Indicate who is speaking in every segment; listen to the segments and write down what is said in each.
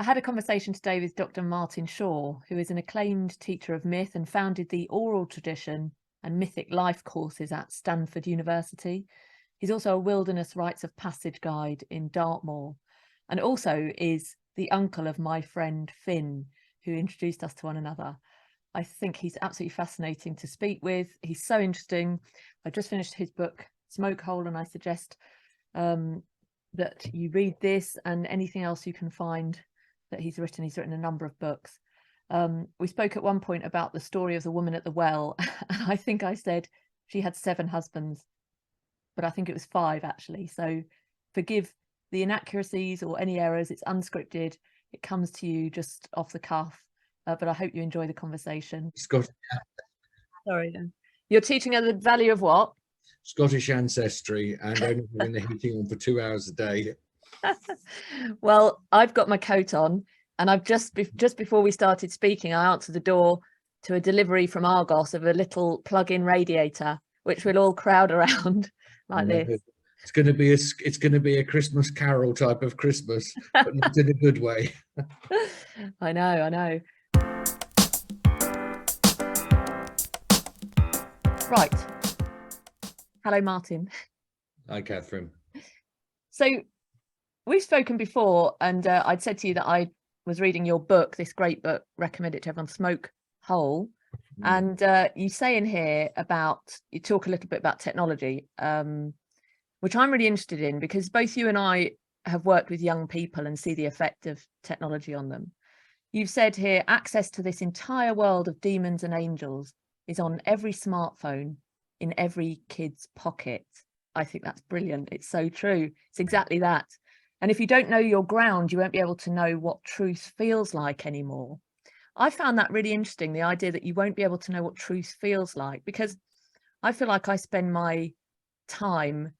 Speaker 1: I had a conversation today with Dr. Martin Shaw, who is an acclaimed teacher of myth and founded the oral tradition and mythic life courses at Stanford University. He's also a wilderness rites of passage guide in Dartmoor, and also is the uncle of my friend Finn, who introduced us to one another. I think he's absolutely fascinating to speak with. He's so interesting. I just finished his book, Smoke Hole, and I suggest that you read this and anything else you can find that he's written. He's written a number of books. We spoke at one point about the story of the woman at the well, and I think I said she had 7 husbands, but I think it was 5 actually. So forgive the inaccuracies or any errors. It's unscripted. It comes to you just off the cuff, but I hope you enjoy the conversation.
Speaker 2: Sorry
Speaker 1: then. You're teaching her the value of what?
Speaker 2: Scottish ancestry, and only having the heating on for 2 hours a day.
Speaker 1: Well, I've got my coat on, and I've just before we started speaking, I answered the door to a delivery from Argos of a little plug-in radiator, which we'll all crowd around like this.
Speaker 2: It's going to be a Christmas Carol type of Christmas, but not in a good way.
Speaker 1: I know. Right. Hello, Martin.
Speaker 2: Hi, Catherine.
Speaker 1: So we've spoken before, and I'd said to you that I was reading your book, this great book, recommend it to everyone, Smoke Hole. And you say in here you talk a little bit about technology, which I'm really interested in, because both you and I have worked with young people and see the effect of technology on them. You've said here, access to this entire world of demons and angels is on every smartphone, in every kid's pocket. I think that's brilliant. It's so true. It's exactly that. And if you don't know your ground, you won't be able to know what truth feels like anymore. I found that really interesting, the idea that you won't be able to know what truth feels like, because I feel like I spend my time,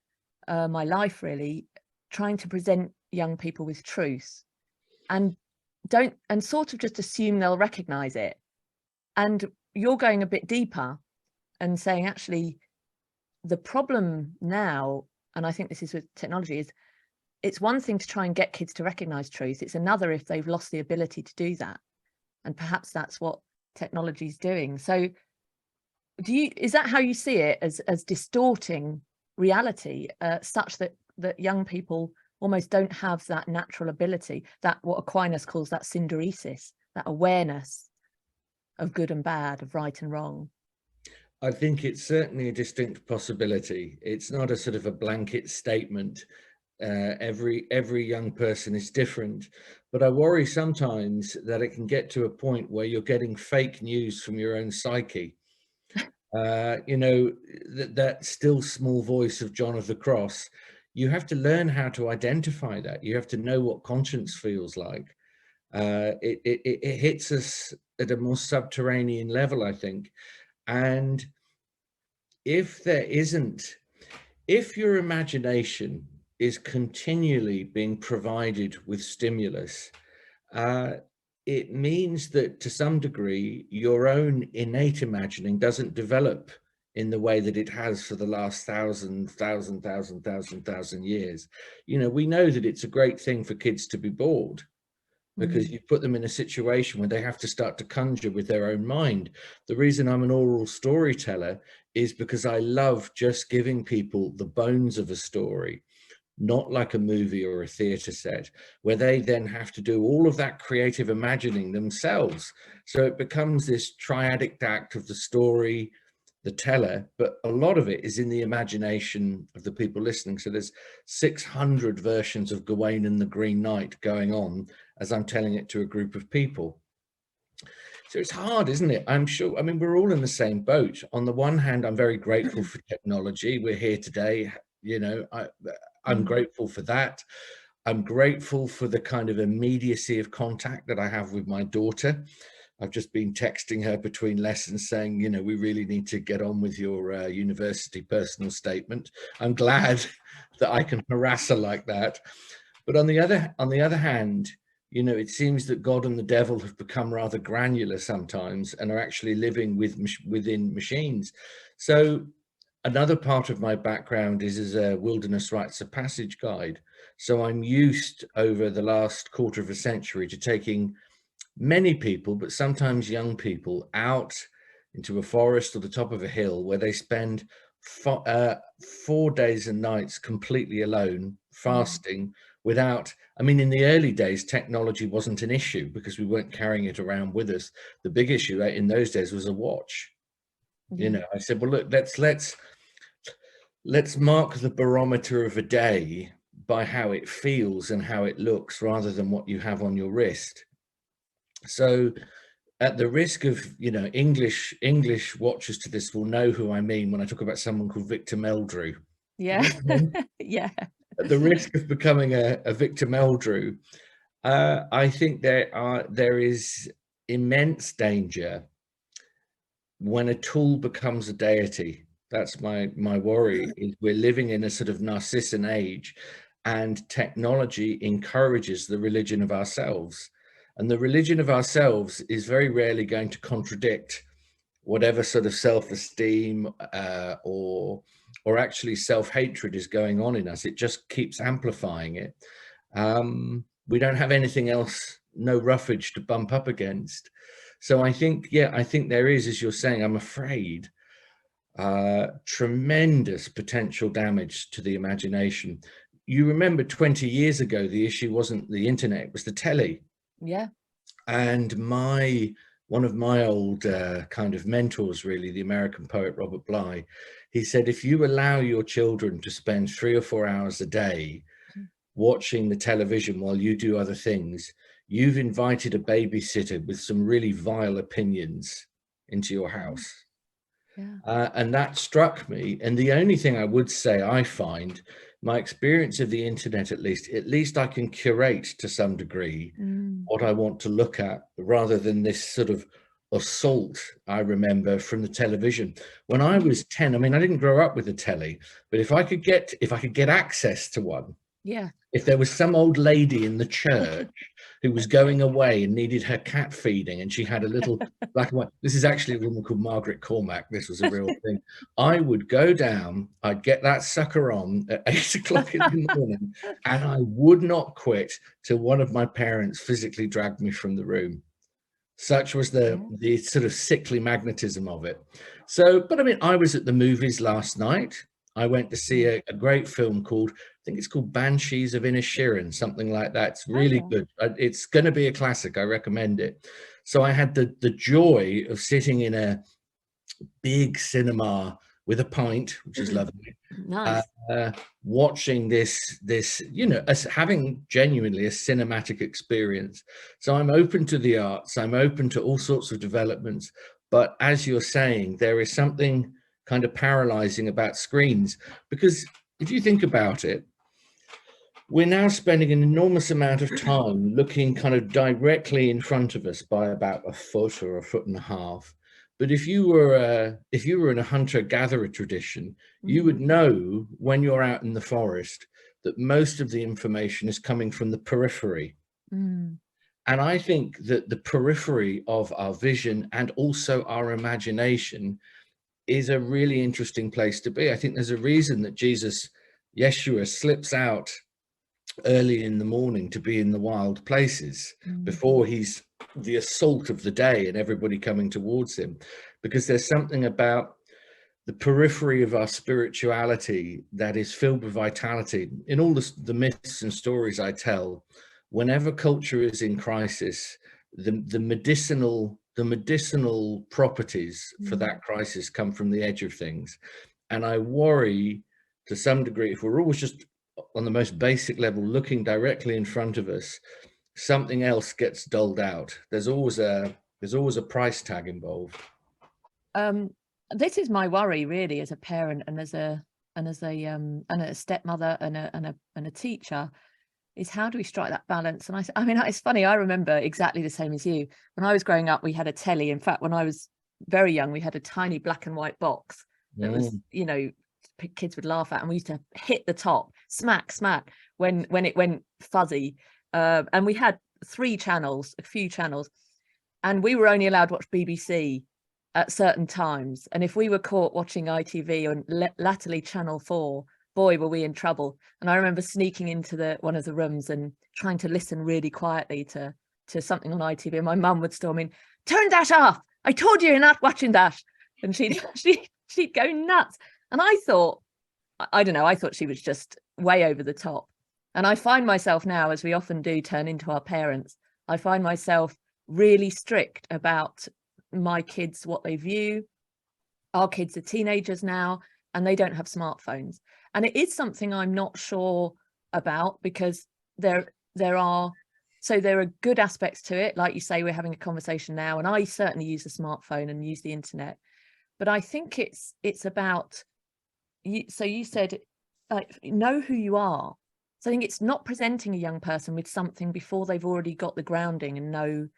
Speaker 1: my life really, trying to present young people with truth and sort of just assume they'll recognize it. And you're going a bit deeper and saying, actually, the problem now, and I think this is with technology, is it's one thing to try and get kids to recognize truth. It's another if they've lost the ability to do that. And perhaps that's what technology is doing. So is that how you see it, as distorting reality, such that young people almost don't have that natural ability, that what Aquinas calls that synderesis, that awareness of good and bad, of right and wrong?
Speaker 2: I think it's certainly a distinct possibility. It's not a sort of a blanket statement. Every young person is different, but I worry sometimes that it can get to a point where you're getting fake news from your own psyche. That still small voice of John of the Cross. You have to learn how to identify that. You have to know what conscience feels like. It hits us at a more subterranean level, I think. And if your imagination is continually being provided with stimulus, it means that to some degree, your own innate imagining doesn't develop in the way that it has for the last thousand years. We know that it's a great thing for kids to be bored, because you put them in a situation where they have to start to conjure with their own mind. The reason I'm an oral storyteller is because I love just giving people the bones of a story, not like a movie or a theatre set, where they then have to do all of that creative imagining themselves. So it becomes this triadic act of the story, the teller, but a lot of it is in the imagination of the people listening. So there's 600 versions of Gawain and the Green Knight going on as I'm telling it to a group of people. So it's hard, isn't it? I'm sure, I mean, we're all in the same boat. On the one hand, I'm very grateful for technology. We're here today, I'm grateful for that. I'm grateful for the kind of immediacy of contact that I have with my daughter. I've just been texting her between lessons saying, we really need to get on with your university personal statement. I'm glad that I can harass her like that. But on the other hand, it seems that God and the devil have become rather granular sometimes and are actually living within machines. So another part of my background is as a wilderness rites of passage guide. So I'm used over the last quarter of a century to taking many people, but sometimes young people, out into a forest or the top of a hill where they spend 4 days and nights completely alone, fasting, without, I mean, in the early days, technology wasn't an issue because we weren't carrying it around with us. The big issue in those days was a watch. You know, I said, well, look, let's mark the barometer of a day by how it feels and how it looks rather than what you have on your wrist. So at the risk of, you know, English watchers to this will know who I mean when I talk about someone called Victor Meldrew.
Speaker 1: Yeah. Yeah.
Speaker 2: At the risk of becoming a Victor Meldrew, I think there is immense danger when a tool becomes a deity. That's my worry, is we're living in a sort of Narcissan age, and technology encourages the religion of ourselves. And the religion of ourselves is very rarely going to contradict whatever sort of self-esteem or actually self-hatred is going on in us. It just keeps amplifying it. We don't have anything else, no roughage to bump up against. So I think, yeah, I think there is, as you're saying, I'm afraid, tremendous potential damage to the imagination. You remember 20 years ago, the issue wasn't the internet, it was the telly.
Speaker 1: Yeah.
Speaker 2: And one of my old kind of mentors, really, the American poet Robert Bly, he said, if you allow your children to spend 3 or 4 hours a day watching the television while you do other things, you've invited a babysitter with some really vile opinions into your house.
Speaker 1: Yeah.
Speaker 2: And that struck me. And the only thing I would say, I find, my experience of the internet, at least I can curate to some degree what I want to look at, rather than this sort of assault I remember from the television. When I was 10, I mean, I didn't grow up with a telly, but if I could get access to one,
Speaker 1: Yeah.
Speaker 2: if there was some old lady in the church who was going away and needed her cat feeding, and she had a little black and white, this is actually a woman called Margaret Cormack, this was a real thing, I would go down, I'd get that sucker on at 8 o'clock in the morning, and I would not quit till one of my parents physically dragged me from the room. Such was the sort of sickly magnetism of it. So, but I mean, I was at the movies last night. I went to see a great film called, I think it's called Banshees of Inisherin, something like that. It's really good. It's going to be a classic. I recommend it. So I had the joy of sitting in a big cinema with a pint, which is lovely.
Speaker 1: Nice.
Speaker 2: Watching this, you know, as having genuinely a cinematic experience. So I'm open to the arts, I'm open to all sorts of developments, but as you're saying, there is something kind of paralyzing about screens, because if you think about it, we're now spending an enormous amount of time looking kind of directly in front of us by about a foot or a foot and a half. But if you were in a hunter-gatherer tradition, you would know when you're out in the forest that most of the information is coming from the periphery. And I think that the periphery of our vision and also our imagination is a really interesting place to be. I think there's a reason that Yeshua slips out early in the morning to be in the wild places before he's the assault of the day and everybody coming towards him, because there's something about the periphery of our spirituality that is filled with vitality. In all the myths and stories I tell, whenever culture is in crisis, the medicinal properties for that crisis come from the edge of things. And I worry to some degree, if we're always just on the most basic level looking directly in front of us, something else gets doled out. There's always a price tag involved.
Speaker 1: This is my worry, really, as a parent and as a stepmother and a teacher, is how do we strike that balance? And I mean, it's funny, I remember exactly the same as you. When I was growing up, we had a telly. In fact, when I was very young, we had a tiny black and white box that was, you know, kids would laugh at, and we used to hit the top, smack when it went fuzzy, and we had a few channels, and we were only allowed to watch BBC at certain times, and if we were caught watching ITV or latterly Channel 4 boy, were we in trouble. And I remember sneaking into one of the rooms and trying to listen really quietly to something on ITV. And my mum would storm in, "Turn that off. I told you you're not watching that." And she'd go nuts. And I thought, I don't know, I thought she was just way over the top. And I find myself now, as we often do turn into our parents, I find myself really strict about my kids, what they view. Our kids are teenagers now, and they don't have smartphones. And it is something I'm not sure about, because there are good aspects to it. Like you say, we're having a conversation now, and I certainly use a smartphone and use the internet. But I think it's about, so you said, know who you are. So I think it's not presenting a young person with something before they've already got the grounding and know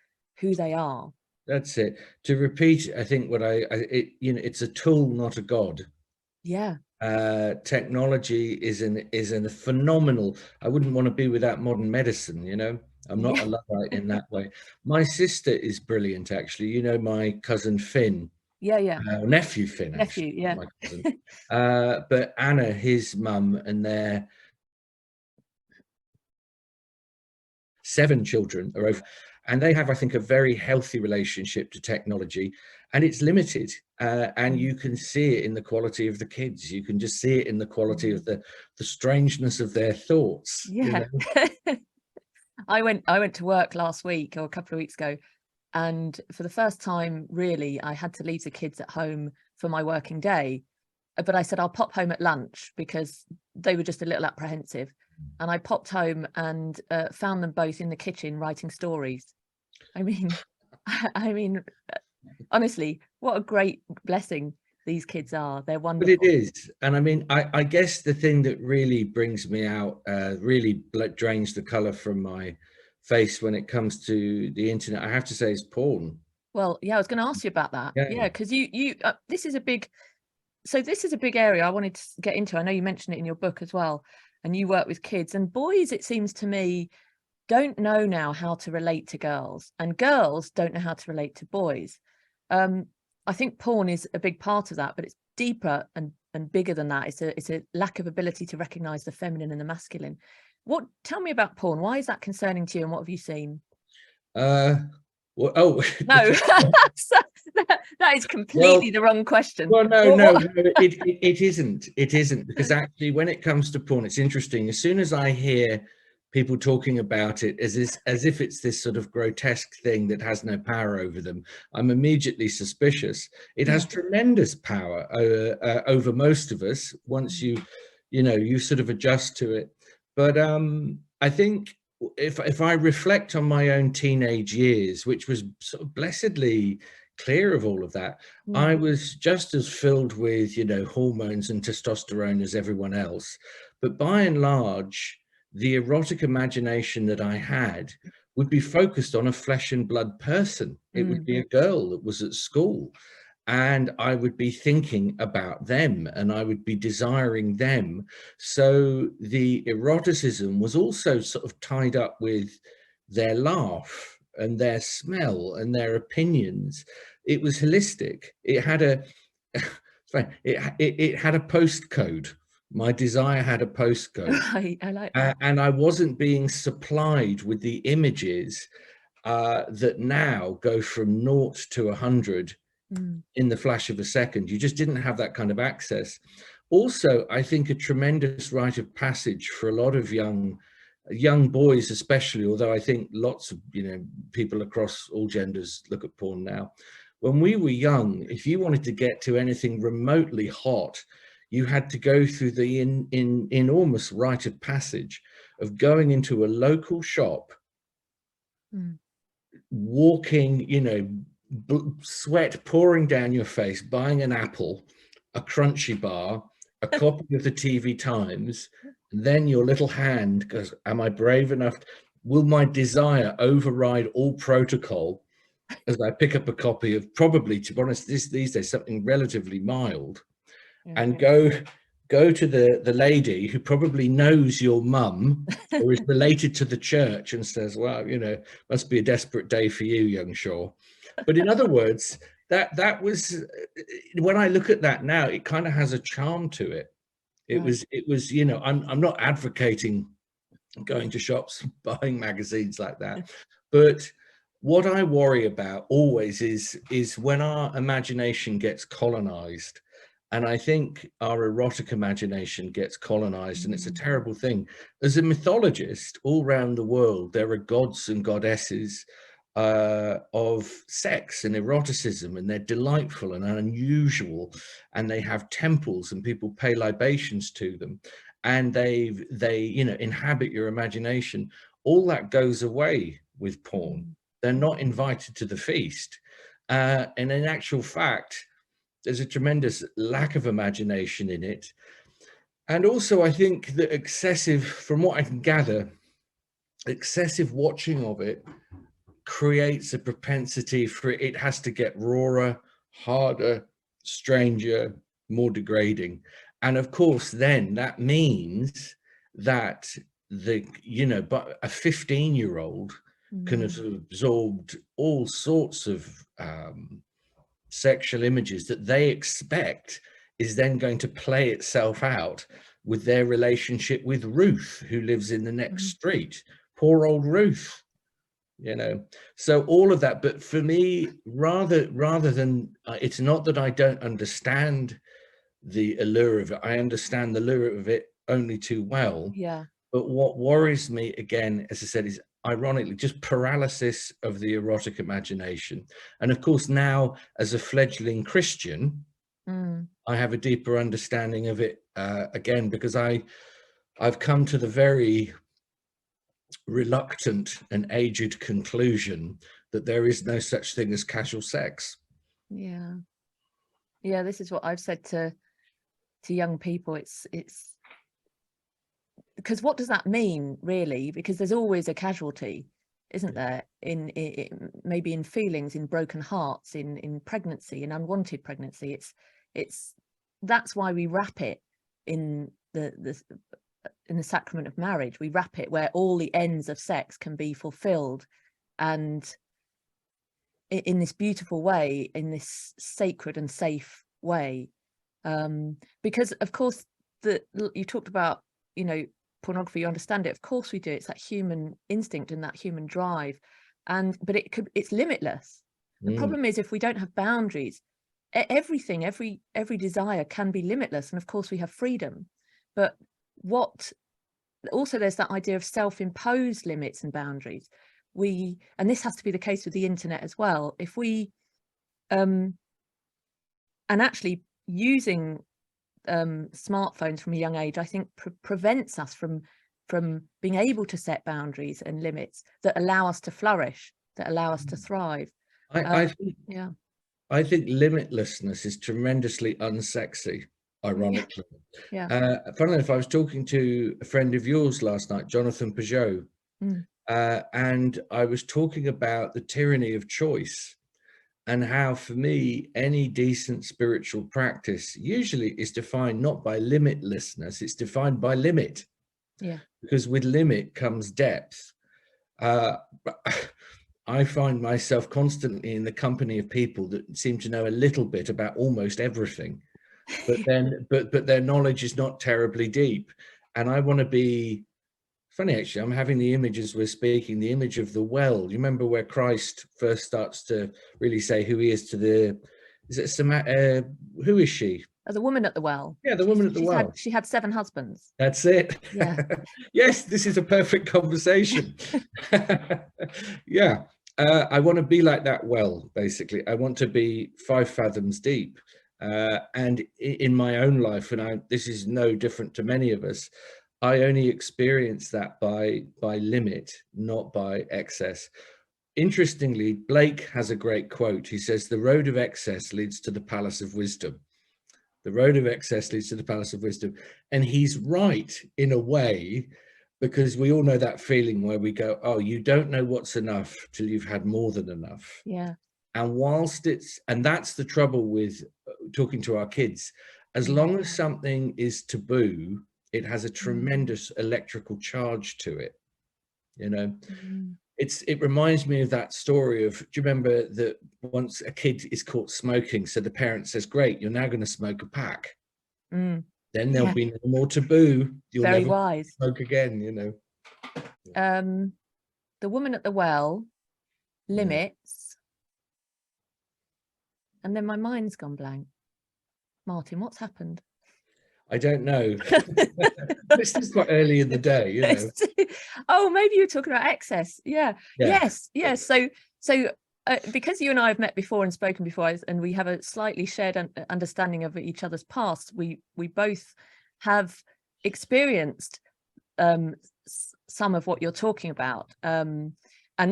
Speaker 1: who they are.
Speaker 2: That's it. To repeat, I think what it's a tool, not a god.
Speaker 1: Yeah.
Speaker 2: Technology is in a phenomenal. I wouldn't want to be without modern medicine. I'm not a Luddite in that way. My sister is brilliant, actually. My cousin Finn.
Speaker 1: Yeah.
Speaker 2: Nephew Finn, actually.
Speaker 1: Nephew, yeah.
Speaker 2: My cousin. But Anna, his mum, and their 7 children are over, and they have, I think, a very healthy relationship to technology, and it's limited. And you can see it in the quality of the kids. You can just see it in the quality of the strangeness of their thoughts.
Speaker 1: Yeah. I went to work last week, or a couple of weeks ago, and for the first time, really, I had to leave the kids at home for my working day. But I said, I'll pop home at lunch, because they were just a little apprehensive. And I popped home and found them both in the kitchen writing stories. I mean, honestly, what a great blessing these kids are. They're wonderful.
Speaker 2: But it is. And I mean, I guess the thing that really brings me out, really drains the color from my face when it comes to the internet, I have to say, is porn.
Speaker 1: Well, yeah, I was going to ask you about that. Yeah, because this is a big area I wanted to get into. I know you mentioned it in your book as well, and you work with kids, and boys, it seems to me, don't know now how to relate to girls, and girls don't know how to relate to boys. I think porn is a big part of that, but it's deeper and bigger than that. It's a lack of ability to recognize the feminine and the masculine. Tell me about porn. Why is that concerning to you, and what have you seen?
Speaker 2: Well, oh
Speaker 1: no, that is completely the wrong question.
Speaker 2: Well, no, it isn't. It isn't, because actually, when it comes to porn, it's interesting. As soon as I hear people talking about it as if it's this sort of grotesque thing that has no power over them, I'm immediately suspicious. It has tremendous power over most of us once you sort of adjust to it. But I think if I reflect on my own teenage years, which was sort of blessedly clear of all of that, I was just as filled with hormones and testosterone as everyone else. But by and large, the erotic imagination that I had would be focused on a flesh and blood person. It would be a girl that was at school, and I would be thinking about them, and I would be desiring them. So the eroticism was also sort of tied up with their laugh and their smell and their opinions. It was holistic. It had it had a postcode. My desire had a postcode.
Speaker 1: I like that.
Speaker 2: And I wasn't being supplied with the images that now go from 0 to 100 in the flash of a second. You just didn't have that kind of access. Also, I think a tremendous rite of passage for a lot of young boys, especially, although I think lots of people across all genders look at porn now. When we were young, if you wanted to get to anything remotely hot, you had to go through the enormous rite of passage of going into a local shop, walking, sweat pouring down your face, buying an apple, a crunchy bar, a copy of the TV Times, and then your little hand goes, am I brave enough? Will my desire override all protocol as I pick up a copy of, probably, to be honest, these days, something relatively mild, and go to the lady who probably knows your mum or is related to the church and says, well, must be a desperate day for you, young Shaw. But in other words, that was, when I look at that now, it kind of has a charm to it. It was, you know, I'm not advocating going to shops, buying magazines like that. But what I worry about always is when our imagination gets colonized. And I think our erotic imagination gets colonized, and it's a terrible thing. As a mythologist, all around the world, there are gods and goddesses of sex and eroticism, and they're delightful and unusual, and they have temples and people pay libations to them, and they you know, inhabit your imagination. All that goes away with porn. They're not invited to the feast, and in actual fact, there's a tremendous lack of imagination in it. And also, I think that excessive, from what I can gather, excessive watching of it creates a propensity for it has to get rawer, harder, stranger, more degrading. And of course, then that means that you know, but a 15-year-old can have absorbed all sorts of sexual images that they expect is then going to play itself out with their relationship with Ruth, who lives in the next street. Poor old Ruth, you know. So all of that. But for me, rather than it's not that I don't understand the allure of it. I understand the allure of it only too well.
Speaker 1: Yeah.
Speaker 2: But what worries me, again, as I said, is ironically just paralysis of the erotic imagination. And of course, now as a fledgling Christian, I have a deeper understanding of it again, because I've come to the very reluctant and aged conclusion that there is no such thing as casual sex.
Speaker 1: Yeah. Yeah, this is what I've said to young people. It's because what does that mean, really? Because there's always a casualty, isn't there, in maybe in feelings, in broken hearts, in pregnancy, in unwanted pregnancy. It's that's why we wrap it in the sacrament of marriage. We wrap it where all the ends of sex can be fulfilled, and in this beautiful way, in this sacred and safe way. Because of course, you talked about, you know, pornography, you understand it. Of course we do. It's that human instinct and that human drive, but it's limitless. The problem is, if we don't have boundaries, everything, every desire can be limitless. And of course we have freedom, but also there's that idea of self-imposed limits and boundaries. And this has to be the case with the internet as well. If we and actually using smartphones from a young age, I think prevents us from being able to set boundaries and limits that allow us to flourish, that allow us to thrive.
Speaker 2: I think limitlessness is tremendously unsexy, ironically.
Speaker 1: Yeah.
Speaker 2: Funnily enough, I was talking to a friend of yours last night, Jonathan Peugeot, and I was talking about the tyranny of choice, and how, for me, any decent spiritual practice usually is defined not by limitlessness, it's defined by limit.
Speaker 1: Yeah.
Speaker 2: Because with limit comes depth. I find myself constantly in the company of people that seem to know a little bit about almost everything, but then but their knowledge is not terribly deep. And I want to be funny, actually. I'm having the image as we're speaking, the image of the well. You remember where Christ first starts to really say who he is to the, is it who is she?
Speaker 1: The woman at the well.
Speaker 2: Yeah, the woman at the well.
Speaker 1: She had 7 husbands.
Speaker 2: That's it.
Speaker 1: Yeah.
Speaker 2: Yes, this is a perfect conversation. Yeah. I want to be like that well, basically. I want to be 5 fathoms deep. And in my own life, and this is no different to many of us, I only experience that by limit, not by excess. Interestingly, Blake has a great quote. He says, "The road of excess leads to the palace of wisdom." The road of excess leads to the palace of wisdom. And he's right in a way, because we all know that feeling where we go, oh, you don't know what's enough till you've had more than enough.
Speaker 1: Yeah.
Speaker 2: And and that's the trouble with talking to our kids. As long as something is taboo, it has a tremendous electrical charge to it. You know, it reminds me of that story of, do you remember that once a kid is caught smoking, so the parent says, great, you're now going to smoke a pack. Then there'll be no more taboo. You'll
Speaker 1: Very
Speaker 2: never
Speaker 1: wise.
Speaker 2: smoke again, you know.
Speaker 1: The woman at the well, limits, and then my mind's gone blank. Martin, what's happened?
Speaker 2: I don't know. This is quite early in the day, you know.
Speaker 1: Oh, maybe you're talking about excess. Yes. So because you and I have met before and spoken before, and we have a slightly shared understanding of each other's past, we both have experienced some of what you're talking about. And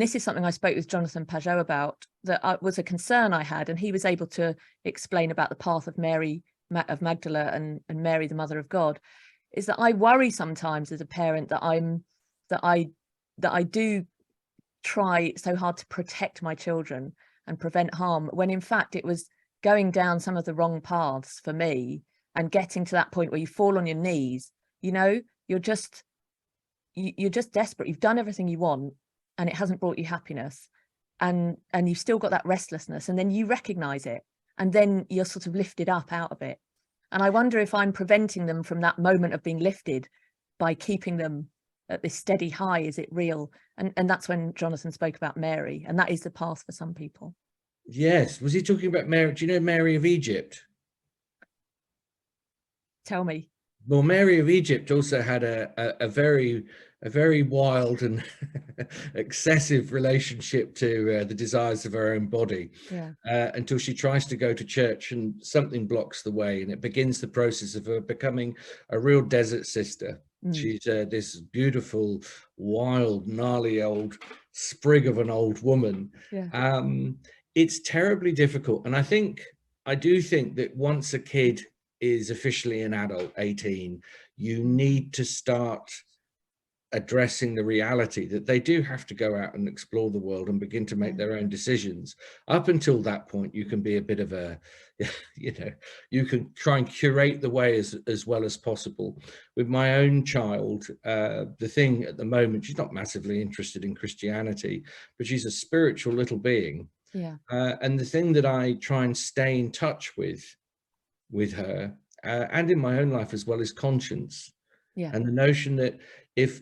Speaker 1: this is something I spoke with Jonathan Pajot about, that was a concern I had, and he was able to explain about the path of Mary of Magdala and Mary, the Mother of God. Is that I worry sometimes as a parent that I do try so hard to protect my children and prevent harm, when in fact it was going down some of the wrong paths for me, and getting to that point where you fall on your knees, you know, you're just desperate. You've done everything you want and it hasn't brought you happiness, and you've still got that restlessness, and then you recognize it, and then you're sort of lifted up out of it. And I wonder if I'm preventing them from that moment of being lifted by keeping them at this steady high. Is it real? And that's when Jonathan spoke about Mary, and that is the path for some people.
Speaker 2: Yes. Was he talking about Mary? Do you know Mary of Egypt?
Speaker 1: Tell me.
Speaker 2: Well, Mary of Egypt also had a very wild and excessive relationship to the desires of her own body, until she tries to go to church and something blocks the way, and it begins the process of her becoming a real desert sister. She's this beautiful, wild, gnarly old sprig of an old woman. It's terribly difficult, and I do think that once a kid is officially an adult, 18, you need to start addressing the reality that they do have to go out and explore the world and begin to make their own decisions. Up until that point, you can be a bit of a, you know, you can try and curate the way as well as possible. With my own child, the thing at the moment, she's not massively interested in Christianity, but she's a spiritual little being. And the thing that I try and stay in touch with her and in my own life as well, is conscience. And the notion that if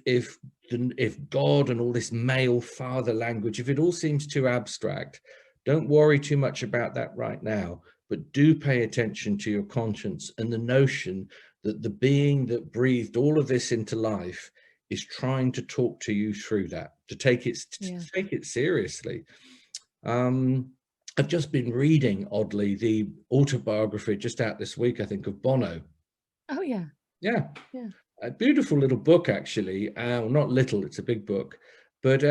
Speaker 2: God and all this male father language, if it all seems too abstract, don't worry too much about that right now, but do pay attention to your conscience and the notion that the being that breathed all of this into life is trying to talk to you through that, to take it seriously. I've just been reading, oddly, the autobiography just out this week, I think, of Bono.
Speaker 1: Oh, yeah.
Speaker 2: A beautiful little book, actually. Not little, it's a big book. But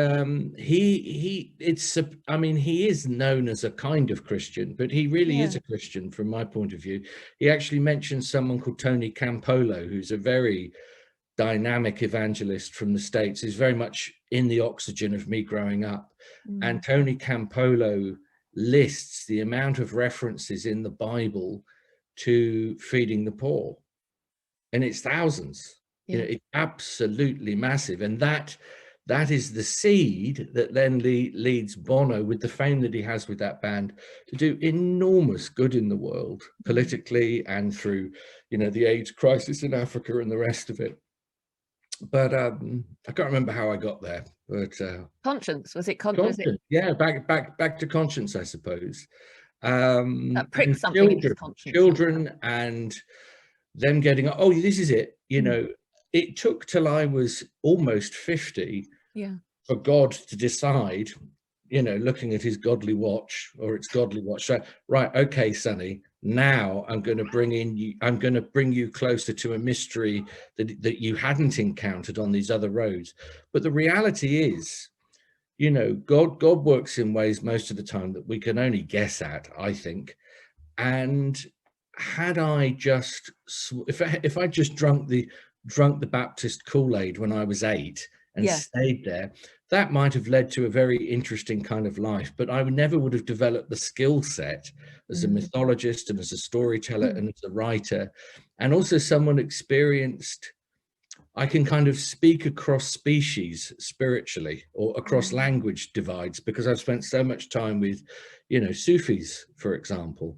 Speaker 2: he is known as a kind of Christian, but he really is a Christian from my point of view. He actually mentions someone called Tony Campolo, who's a very dynamic evangelist from the States. He's very much in the oxygen of me growing up. And Tony Campolo lists the amount of references in the Bible to feeding the poor, and it's thousands. You know, it's absolutely massive, and that is the seed that then leads Bono, with the fame that he has with that band, to do enormous good in the world politically and through, you know, the AIDS crisis in Africa and the rest of it. But I can't remember how I got there. But
Speaker 1: conscience, was it
Speaker 2: conscience? Yeah, back to conscience, I suppose.
Speaker 1: That pricked something in his conscience.
Speaker 2: Children and them getting, oh, this is it. You know, it took till I was almost 50 for God to decide, you know, looking at his godly watch, or its godly watch, so, right, okay, Sonny, now I'm going to bring you closer to a mystery that you hadn't encountered on these other roads. But the reality is, you know, God works in ways most of the time that we can only guess at, I think. And had I just, if I just drunk the Baptist Kool-Aid when I was 8 and stayed there, that might have led to a very interesting kind of life, but I never would have developed the skill set as a mythologist and as a storyteller and as a writer, and also someone experienced. I can kind of speak across species spiritually, or across language divides, because I've spent so much time with, you know, Sufis, for example.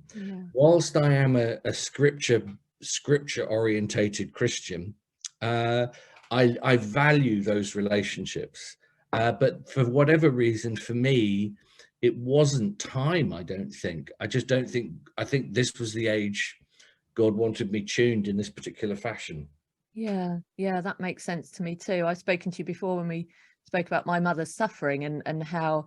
Speaker 2: Whilst I am a scripture scripture orientated Christian, I value those relationships. But for whatever reason, for me, it wasn't time, I don't think. I think this was the age God wanted me tuned in this particular fashion.
Speaker 1: Yeah, that makes sense to me too. I've spoken to you before when we spoke about my mother's suffering and how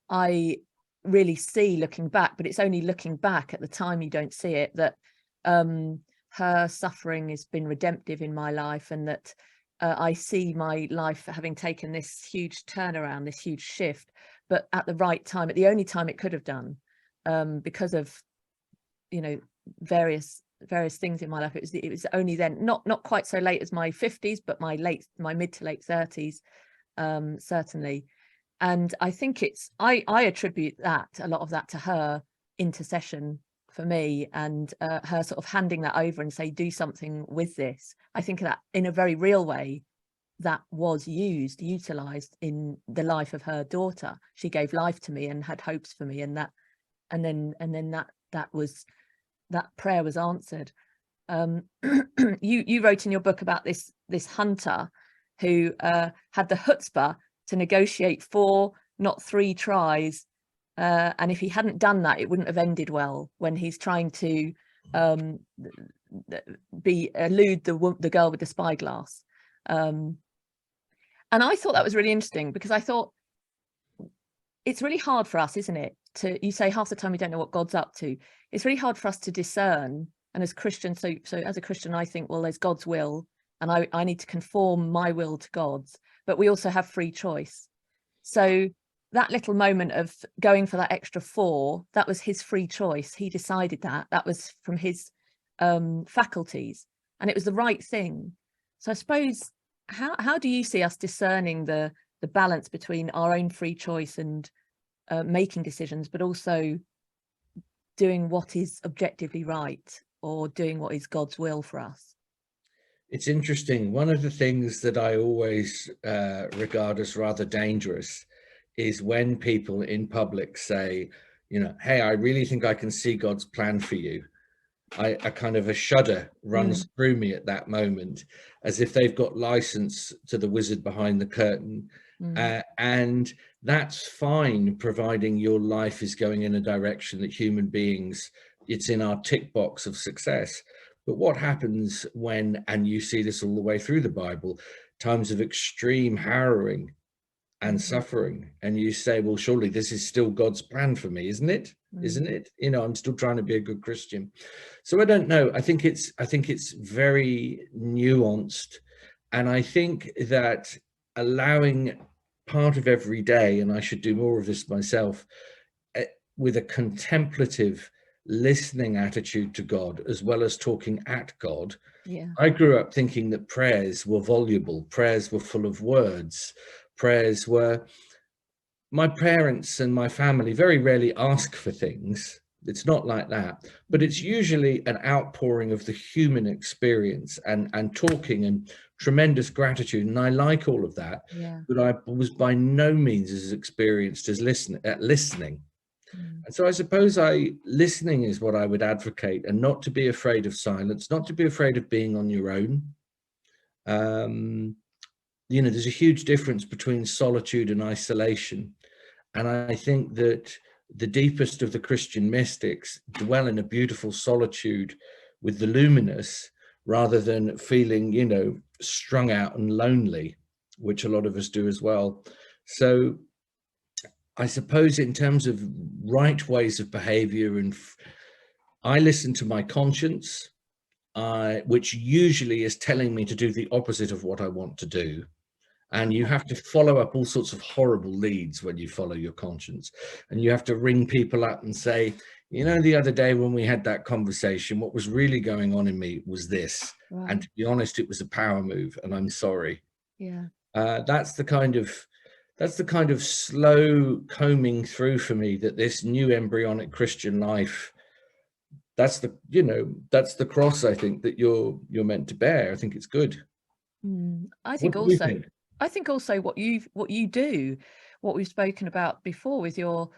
Speaker 1: I really see looking back, but it's only looking back at the time you don't see it, that her suffering has been redemptive in my life, and that I see my life having taken this huge turnaround, this huge shift, but at the right time, at the only time it could have done, because of, you know, various things in my life. It was only then, not quite so late as my 50s, but my mid to late 30s, certainly. And I think I attribute a lot of that to her intercession for me, and her sort of handing that over and say, do something with this. I think that in a very real way, that was utilized in the life of her daughter. She gave life to me and had hopes for me, and then that prayer was answered. You wrote in your book about this hunter who had the chutzpah to negotiate 4, not 3 tries, and if he hadn't done that, it wouldn't have ended well, when he's trying to elude the girl with the spyglass. And I thought that was really interesting, because I thought it's really hard for us, isn't it, you say half the time we don't know what God's up to. It's really hard for us to discern. And as Christians, so as a Christian, I think, well, there's God's will, and I need to conform my will to God's, but we also have free choice. So that little moment of going for that extra 4, that was his free choice. He decided that was from his faculties, and it was the right thing. So I suppose, how do you see us discerning the balance between our own free choice and making decisions, but also doing what is objectively right, or doing what is God's will for us?
Speaker 2: It's interesting. One of the things that I always regard as rather dangerous is when people in public say, hey, I really think I can see God's plan for you. A kind of a shudder runs through me at that moment, as if they've got license to the wizard behind the curtain. And that's fine, providing your life is going in a direction that human beings, it's in our tick box of success. But what happens when, and you see this all the way through the Bible, times of extreme harrowing and suffering, and you say, well, surely this is still God's plan for me, isn't it? Isn't it? I'm still trying to be a good Christian. So I don't know. I think it's very nuanced, and I think that allowing part of every day, and I should do more of this myself, with a contemplative, listening attitude to God, as well as talking at God.
Speaker 1: Yeah.
Speaker 2: I grew up thinking that prayers were voluble, prayers were full of words, prayers were, my parents and my family very rarely ask for things. It's not like that, but it's usually an outpouring of the human experience and talking and tremendous gratitude. And I like all of that, but I was by no means as experienced as listening. And so I suppose listening is what I would advocate, and not to be afraid of silence, not to be afraid of being on your own. There's a huge difference between solitude and isolation. And I think that the deepest of the Christian mystics dwell in a beautiful solitude with the luminous, rather than feeling, strung out and lonely, which a lot of us do as well. So I suppose in terms of right ways of behavior, and I listen to my conscience, which usually is telling me to do the opposite of what I want to do. And you have to follow up all sorts of horrible leads when you follow your conscience. And you have to ring people up and say, the other day when we had that conversation, what was really going on in me was this. Right. And to be honest, it was a power move, and I'm sorry.
Speaker 1: Yeah.
Speaker 2: That's the kind of slow combing through for me, that this new embryonic Christian life, that's the cross, I think, that you're meant to bear. I think it's good.
Speaker 1: I think also what you do, what we've spoken about before with your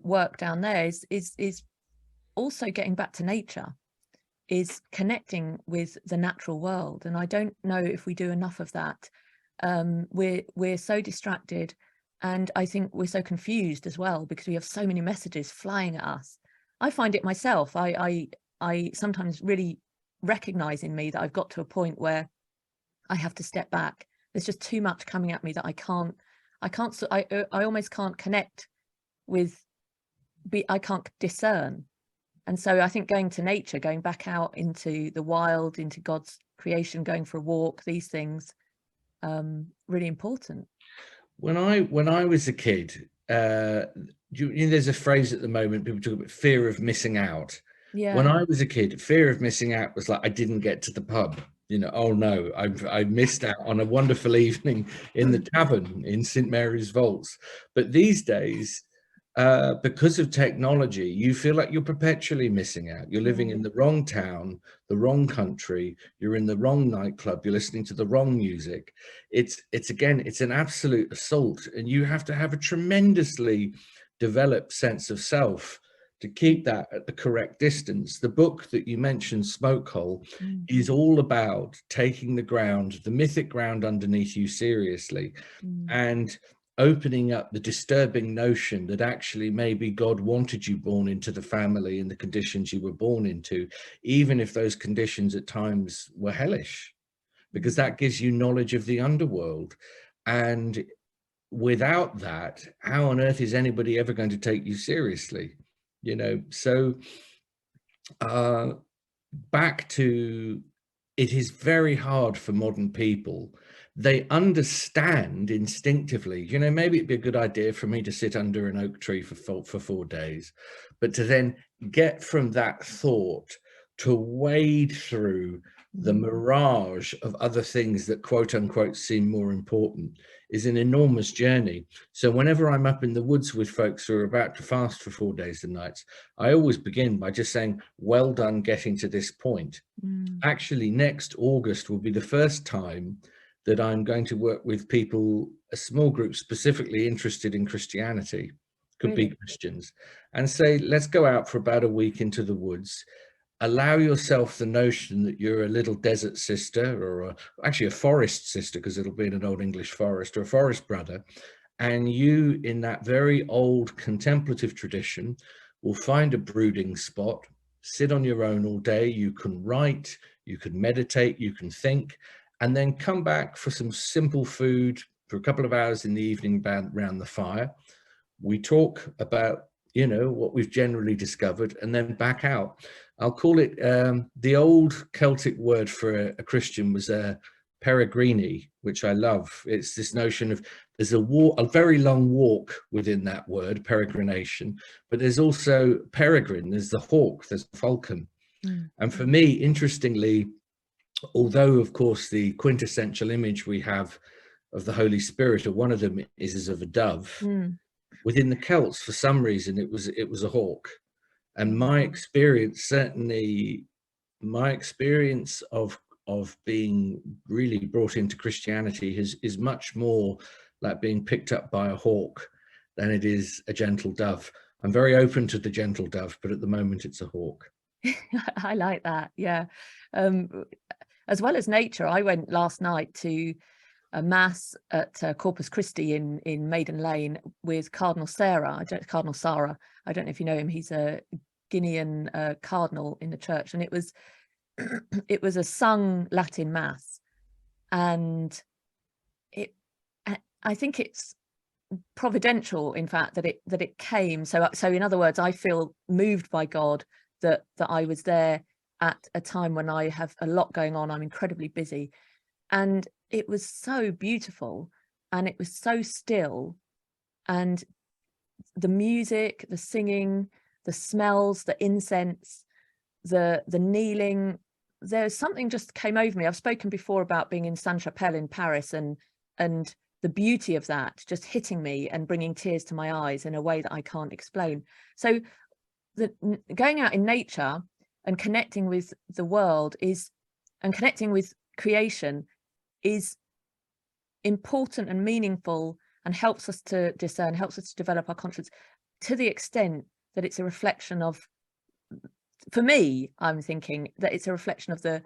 Speaker 1: work down there, is also getting back to nature. is connecting with the natural world. And I don't know if we do enough of that. We're so distracted, and I think we're so confused as well, because we have so many messages flying at us. I find it myself. I sometimes really recognize in me that I've got to a point where I have to step back. There's just too much coming at me that I almost can't connect with, I can't discern. And so I think going to nature, going back out into the wild, into God's creation, going for a walk, these things, really important.
Speaker 2: When I was a kid, there's a phrase at the moment, people talk about fear of missing out. When
Speaker 1: Yeah.
Speaker 2: I was a kid, fear of missing out was like, I didn't get to the pub. Oh no, I missed out on a wonderful evening in the tavern in St. Mary's Vaults. But these days, because of technology, you feel like you're perpetually missing out. You're living in the wrong town, the wrong country, you're in the wrong nightclub, you're listening to the wrong music. It's an absolute assault, and you have to have a tremendously developed sense of self to keep that at the correct distance. The book that you mentioned, Smoke Hole, is all about taking the ground, the mythic ground underneath you seriously, and opening up the disturbing notion that actually maybe God wanted you born into the family and the conditions you were born into, even if those conditions at times were hellish, because that gives you knowledge of the underworld. And without that, how on earth is anybody ever going to take you seriously? So back to, it is very hard for modern people. They understand instinctively, maybe it'd be a good idea for me to sit under an oak tree for 4 days, but to then get from that thought to wade through the mirage of other things that quote unquote seem more important is an enormous journey. So whenever I'm up in the woods with folks who are about to fast for 4 days and nights, I always begin by just saying, well done getting to this point. Actually, next August will be the first time that I'm going to work with people, a small group specifically interested in Christianity, could be Christians, and say, let's go out for about a week into the woods. Allow yourself the notion that you're a little desert sister, or actually a forest sister, because it'll be in an old English forest, or a forest brother. And you, in that very old contemplative tradition, will find a brooding spot, sit on your own all day. You can write, you can meditate, you can think, and then come back for some simple food for a couple of hours in the evening around the fire. We talk about, what we've generally discovered, and then back out. I'll call it, the old Celtic word for a Christian was peregrini, which I love. It's this notion of, there's a very long walk within that word, peregrination, but there's also peregrine, there's the hawk, there's the falcon. And for me, interestingly, although of course the quintessential image we have of the Holy Spirit, or one of them, is as of a dove, within the Celts, for some reason, it was a hawk. And my experience, certainly my experience of being really brought into Christianity is much more like being picked up by a hawk than it is a gentle dove. I'm very open to the gentle dove, but at the moment it's a hawk.
Speaker 1: I like that. Yeah. As well as nature, I went last night to a mass at Corpus Christi in Maiden Lane with Cardinal Sarah. Cardinal Sarah. I don't know if you know him. He's a Guinean cardinal in the church, and it was it was a sung Latin mass, and I think it's providential, in fact, that it came. So in other words, I feel moved by God that I was there at a time when I have a lot going on. I'm incredibly busy, and it was so beautiful, and it was so still, and the music, the singing, the smells, the incense, the kneeling, there's something just came over me. I've spoken before about being in Sainte-Chapelle in Paris, and the beauty of that just hitting me and bringing tears to my eyes in a way that I can't explain. So going out in nature and connecting with the world and connecting with creation is important and meaningful, and helps us to discern, helps us to develop our conscience, to the extent that it's a reflection of for me, I'm thinking that it's a reflection of the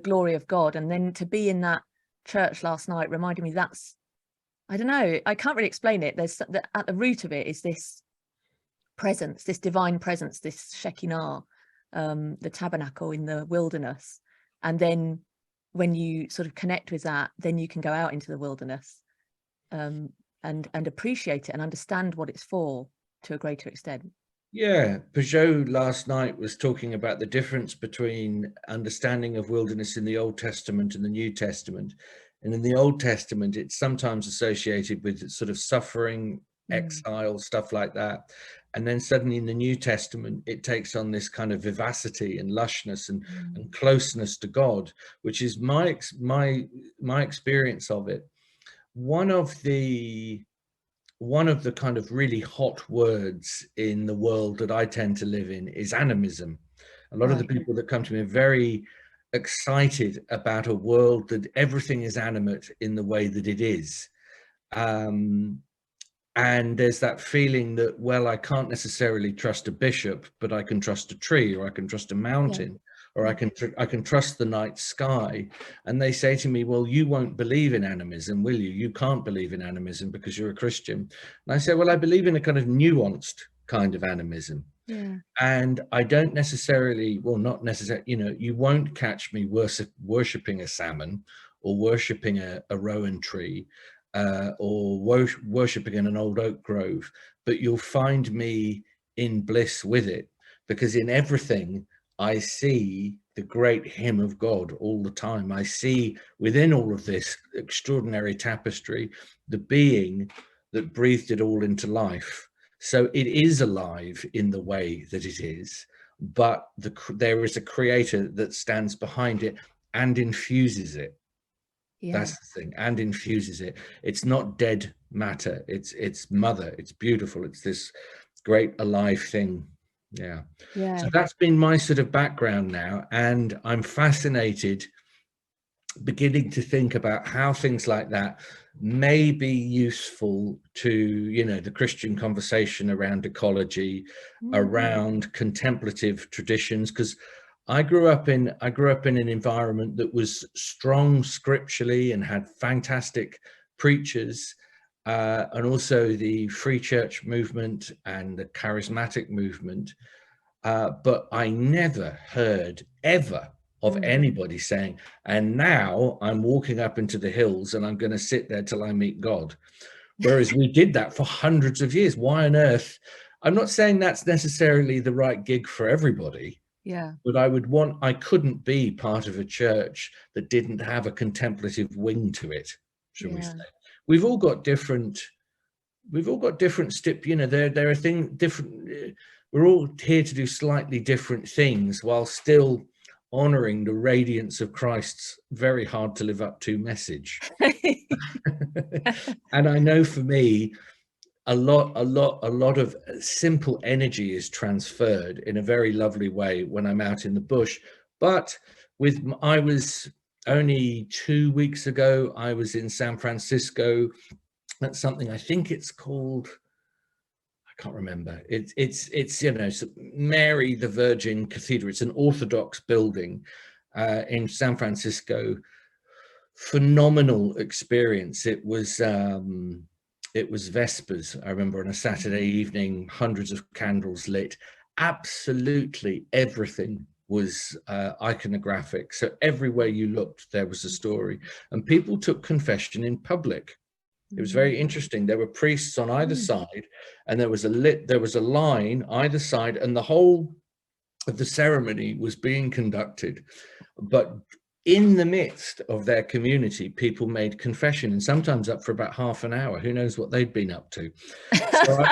Speaker 1: glory of God. And then to be in that church last night reminded me that's, I don't know, I can't really explain it. There's at the root of it is this presence, this divine presence, this Shekinah, the tabernacle in the wilderness. And then when you sort of connect with that, then you can go out into the wilderness and appreciate it and understand what it's for to a greater extent.
Speaker 2: Yeah, Peugeot last night was talking about the difference between understanding of wilderness in the Old Testament and the New Testament. And in the Old Testament, it's sometimes associated with sort of suffering, exile, stuff like that. And then suddenly in the New Testament, it takes on this kind of vivacity and lushness and closeness to God, which is my experience of it. One of the kind of really hot words in the world that I tend to live in is animism. A lot of the people that come to me are very excited about a world that everything is animate in the way that it is. And there's that feeling that, well, I can't necessarily trust a bishop, but I can trust a tree, or I can trust a mountain, or I can trust the night sky. And they say to me, well, you won't believe in animism, will you? You can't believe in animism because you're a Christian. And I say, well, I believe in a kind of nuanced kind of animism.
Speaker 1: Yeah.
Speaker 2: And I don't necessarily, well, not necessarily, you know, you won't catch me worshipping a salmon or worshipping a rowan tree. Or worshipping in an old oak grove, but you'll find me in bliss with it, because in everything I see the great hymn of God all the time. I see within all of this extraordinary tapestry the being that breathed it all into life. So it is alive in the way that it is, but there is a creator that stands behind it and infuses it.
Speaker 1: Yeah.
Speaker 2: That's the thing, and infuses it. It's not dead matter. It's mother. It's beautiful. It's this great alive thing. Yeah. So that's been my sort of background now, and I'm fascinated, beginning to think about how things like that may be useful to, you know, the Christian conversation around ecology, around contemplative traditions, because I grew up in an environment that was strong scripturally and had fantastic preachers, and also the free church movement and the charismatic movement. But I never heard ever of anybody saying, and now I'm walking up into the hills and I'm going to sit there till I meet God. Whereas we did that for hundreds of years. Why on earth? I'm not saying that's necessarily the right gig for everybody.
Speaker 1: Yeah.
Speaker 2: But I couldn't be part of a church that didn't have a contemplative wing to it, shall we say. We've all got different, you know, there are things different. We're all here to do slightly different things while still honoring the radiance of Christ's very hard to live up to message. And I know for me, a lot of simple energy is transferred in a very lovely way when I'm out in the bush. But I was only 2 weeks ago, I was in San Francisco at something, I think it's called, I can't remember. It's you know, Mary the Virgin Cathedral. It's an Orthodox building in San Francisco. Phenomenal experience. It was Vespers, I remember, on a Saturday evening, hundreds of candles lit. Absolutely everything was iconographic. So everywhere you looked, there was a story. And people took confession in public. It was very interesting. There were priests on either side, and there was a line either side, and the whole of the ceremony was being conducted. But in the midst of their community, people made confession, and sometimes up for about half an hour. Who knows what they'd been up to? So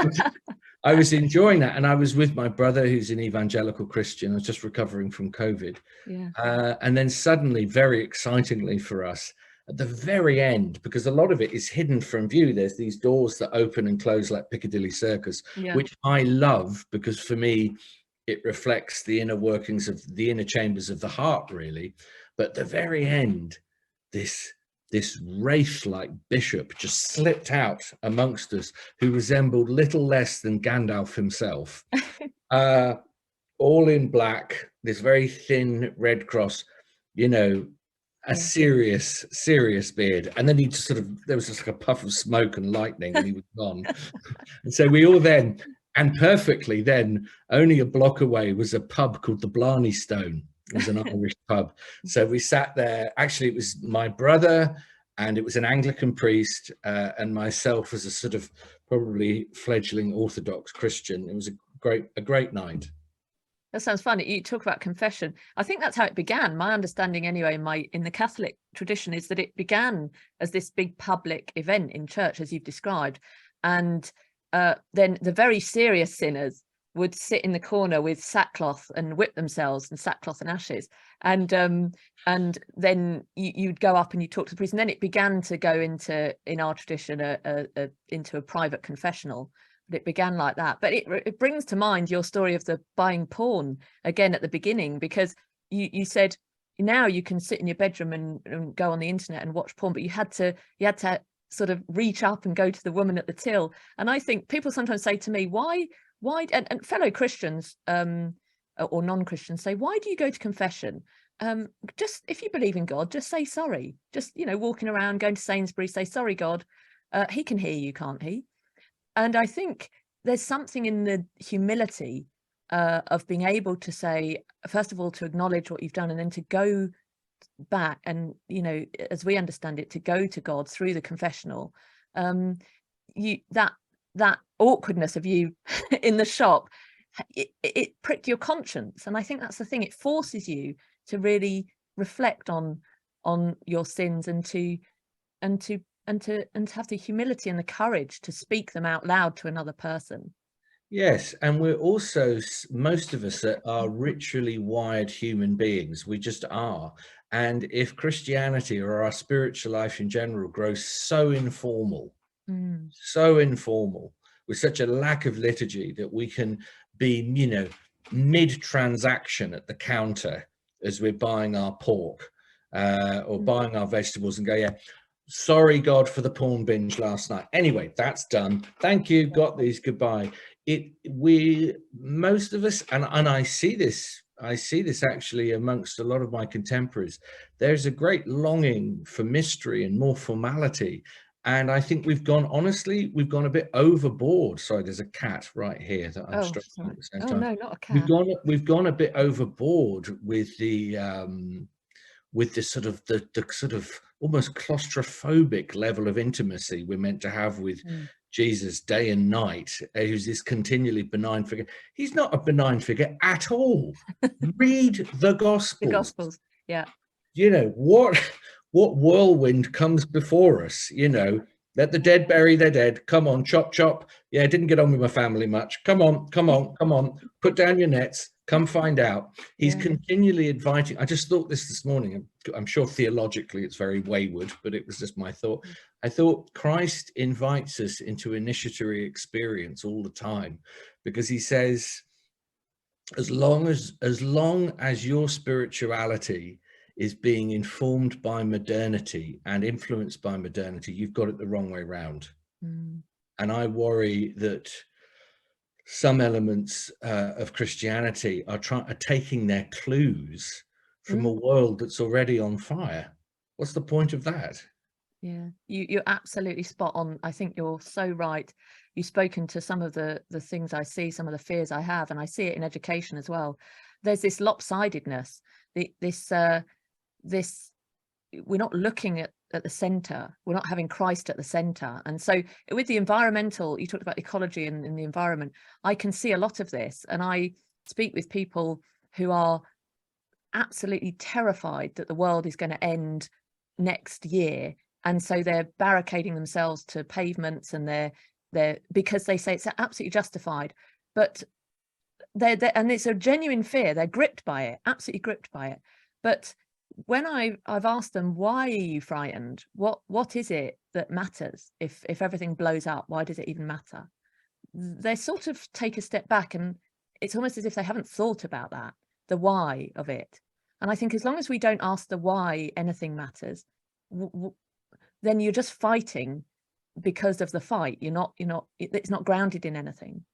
Speaker 2: I was enjoying that, and I was with my brother, who's an evangelical Christian. I was just recovering from COVID. And then suddenly, very excitingly for us, at the very end, because a lot of it is hidden from view, there's these doors that open and close like Piccadilly Circus, which I love, because for me, it reflects the inner workings of the inner chambers of the heart, really. But at the very end, this wraith-like bishop just slipped out amongst us, who resembled little less than Gandalf himself. all in black, this very thin red cross, you know, a
Speaker 1: Yeah.
Speaker 2: serious beard. And then he just sort of, there was just like a puff of smoke and lightning and he was gone. And so we all then, and perfectly then, only a block away was a pub called the Blarney Stone. It was an Irish pub. So we sat there. Actually, it was my brother, and it was an Anglican priest, and myself as a sort of probably fledgling Orthodox Christian. It was a great night.
Speaker 1: That sounds fun. You talk about confession. I think that's how it began. My understanding anyway, in the Catholic tradition, is that it began as this big public event in church, as you've described. And then the very serious sinners would sit in the corner with sackcloth and whip themselves, and sackcloth and ashes. And then you'd go up and you talk to the priest. And then it began to go into, in our tradition, into a private confessional. But it began like that. But it brings to mind your story of the buying porn again at the beginning, because you said now you can sit in your bedroom and go on the internet and watch porn, but you had to sort of reach up and go to the woman at the till. And I think people sometimes say to me, why and fellow Christians or non-Christians say, why do you go to confession? Just, if you believe in God, just say sorry. Just, walking around, going to Sainsbury's, say sorry, God. He can hear you, can't he? And I think there's something in the humility of being able to say, first of all, to acknowledge what you've done, and then to go back and, as we understand it, to go to God through the confessional. That awkwardness of you in the shop, it pricked your conscience. And I think that's the thing. It forces you to really reflect on your sins and to have the humility and the courage to speak them out loud to another person.
Speaker 2: Yes, and we're also, most of us are ritually wired human beings. We just are. And if Christianity or our spiritual life in general grows so informal, with such a lack of liturgy, that we can be, mid-transaction at the counter as we're buying our pork or buying our vegetables and go, yeah, sorry, God, for the porn binge last night. Anyway, that's done. Thank you. Got these. Goodbye. Most of us, and I see this actually amongst a lot of my contemporaries, there's a great longing for mystery and more formality. And I think we've gone a bit overboard. Sorry, there's a cat right here that I'm stroking at the same time.
Speaker 1: No, not a cat.
Speaker 2: We've gone a bit overboard with the sort of almost claustrophobic level of intimacy we're meant to have with Jesus day and night, who's this continually benign figure. He's not a benign figure at all. Read the Gospels.
Speaker 1: The Gospels, yeah.
Speaker 2: What whirlwind comes before us? Let the dead bury their dead. Come on, chop, chop. Yeah, I didn't get on with my family much. Come on. Put down your nets. Come find out. He's continually inviting. I just thought this morning. I'm sure theologically it's very wayward, but it was just my thought. I thought Christ invites us into initiatory experience all the time, because he says, as long as your spirituality is being informed by modernity and influenced by modernity, you've got it the wrong way round. And I worry that some elements of Christianity are taking their clues from a world that's already on fire. What's the point of that?
Speaker 1: Yeah, you're absolutely spot on. I think you're so right. You've spoken to some of the things I see, some of the fears I have, and I see it in education as well. There's this lopsidedness, this we're not looking at the center, we're not having Christ at the center. And so with the environmental, you talked about ecology and the environment, I can see a lot of this. And I speak with people who are absolutely terrified that the world is going to end next year, and so they're barricading themselves to pavements, and they're because they say it's absolutely justified, but they're and it's a genuine fear. They're gripped by it, absolutely gripped by it. But when I've asked them, why are you frightened? What is it that matters? If everything blows up, why does it even matter? They sort of take a step back, and it's almost as if they haven't thought about that, the why of it. And I think as long as we don't ask the why anything matters, then you're just fighting because of the fight. It's not grounded in anything.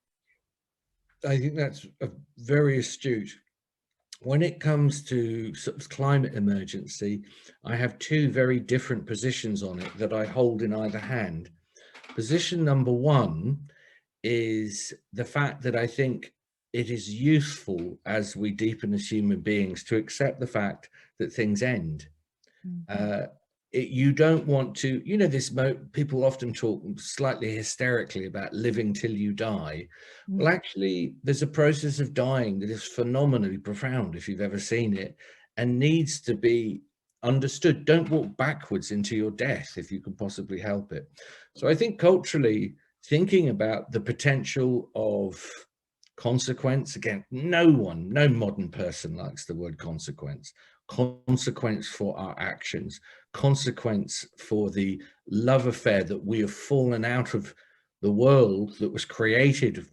Speaker 2: I think that's very astute. When it comes to sort of climate emergency, I have two very different positions on it that I hold in either hand. Position number one is the fact that I think it is useful as we deepen as human beings to accept the fact that things end.
Speaker 1: Mhm.
Speaker 2: You don't want to, you know, people often talk slightly hysterically about living till you die. Well, actually, there's a process of dying that is phenomenally profound, if you've ever seen it, and needs to be understood. Don't walk backwards into your death if you can possibly help it. So I think culturally, thinking about the potential of consequence, again, no modern person likes the word consequence for our actions, consequence for the love affair that we have fallen out of the world that was created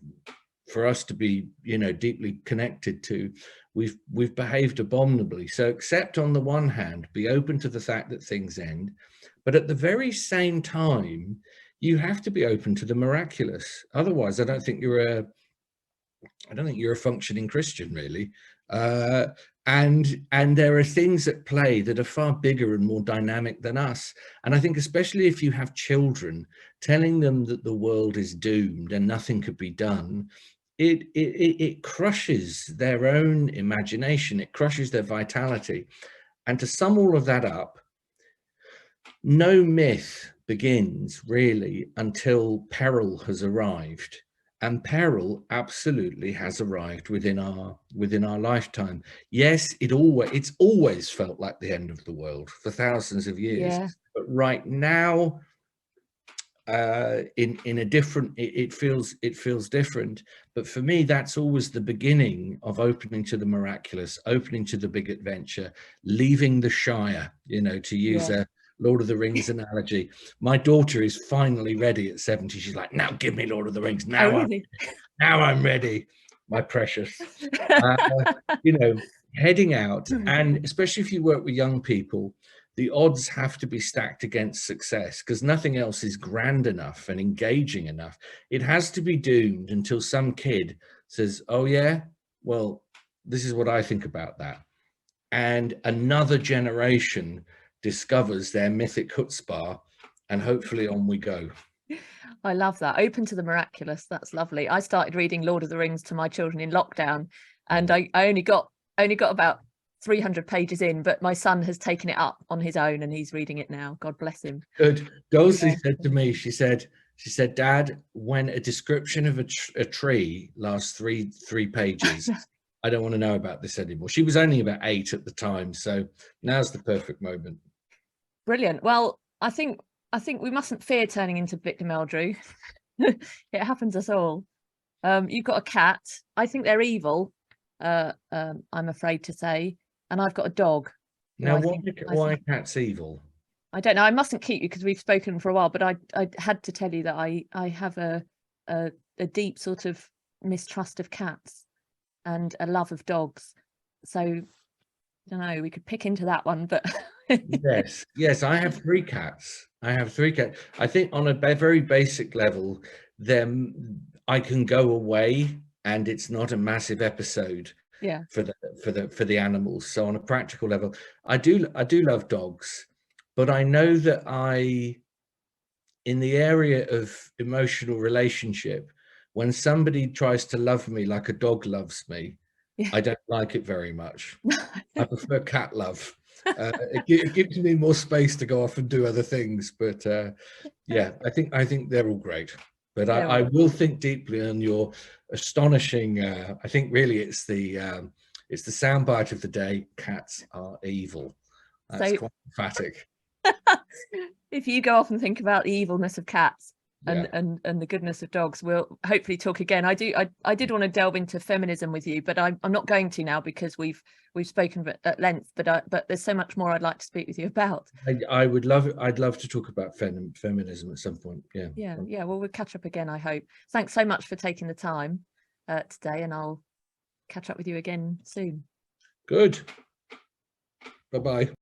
Speaker 2: for us to be, you know, deeply connected to. We've behaved abominably. So accept, on the one hand, be open to the fact that things end, but at the very same time, you have to be open to the miraculous. Otherwise, I don't think you're a functioning Christian, really. And there are things at play that are far bigger and more dynamic than us. And I think, especially if you have children, telling them that the world is doomed and nothing could be done, it crushes their own imagination. It crushes their vitality. And to sum all of that up, no myth begins really until peril has arrived. And peril absolutely has arrived within our lifetime. Yes, it's always felt like the end of the world for thousands of years.
Speaker 1: Yeah.
Speaker 2: But right now, in a different, it feels different. But for me, that's always the beginning of opening to the miraculous, opening to the big adventure, leaving the Shire, you know, to use a Lord of the Rings analogy. My daughter is finally ready at 70. She's like, now give me Lord of the Rings.
Speaker 1: Oh, really?
Speaker 2: Now I'm ready, my precious. Uh, you know, heading out, and especially if you work with young people, the odds have to be stacked against success, because nothing else is grand enough and engaging enough. It has to be doomed until some kid says, oh yeah, well, this is what I think about that. And another generation discovers their mythic chutzpah, and hopefully on we go.
Speaker 1: I love that. Open to the miraculous. That's lovely. I started reading Lord of the Rings to my children in lockdown, and I only got about 300 pages in, but my son has taken it up on his own and he's reading it now. God bless him.
Speaker 2: Good. Dulcie said to me, she said, Dad, when a description of a tree lasts three pages, I don't want to know about this anymore. She was only about 8 at the time, so now's the perfect moment.
Speaker 1: Brilliant. Well, I think we mustn't fear turning into victim, Eldrew. It happens us all. You've got a cat. I think they're evil, I'm afraid to say, and I've got a dog.
Speaker 2: Now, why cat's evil?
Speaker 1: I don't know. I mustn't keep you because we've spoken for a while, but I had to tell you that I have a deep sort of mistrust of cats and a love of dogs. So I don't know, we could pick into that one, but
Speaker 2: yes, I have 3 cats. I think on a very basic level, I can go away and it's not a massive episode for the animals. So on a practical level, I do love dogs, but I know that in the area of emotional relationship, when somebody tries to love me like a dog loves me, I don't like it very much. I prefer cat love. It gives me more space to go off and do other things. But yeah, I think they're all great. But I will think deeply on your astonishing. I think really it's the soundbite of the day. Cats are evil. That's quite emphatic.
Speaker 1: If you go off and think about the evilness of cats and the goodness of dogs, we'll hopefully talk again. I did want to delve into feminism with you, but I'm not going to now because we've spoken at length. But there's so much more I'd like to speak with you about.
Speaker 2: I'd love to talk about feminism at some point. Yeah.
Speaker 1: Well, we'll catch up again, I hope. Thanks so much for taking the time today, and I'll catch up with you again soon.
Speaker 2: Good. Bye-bye.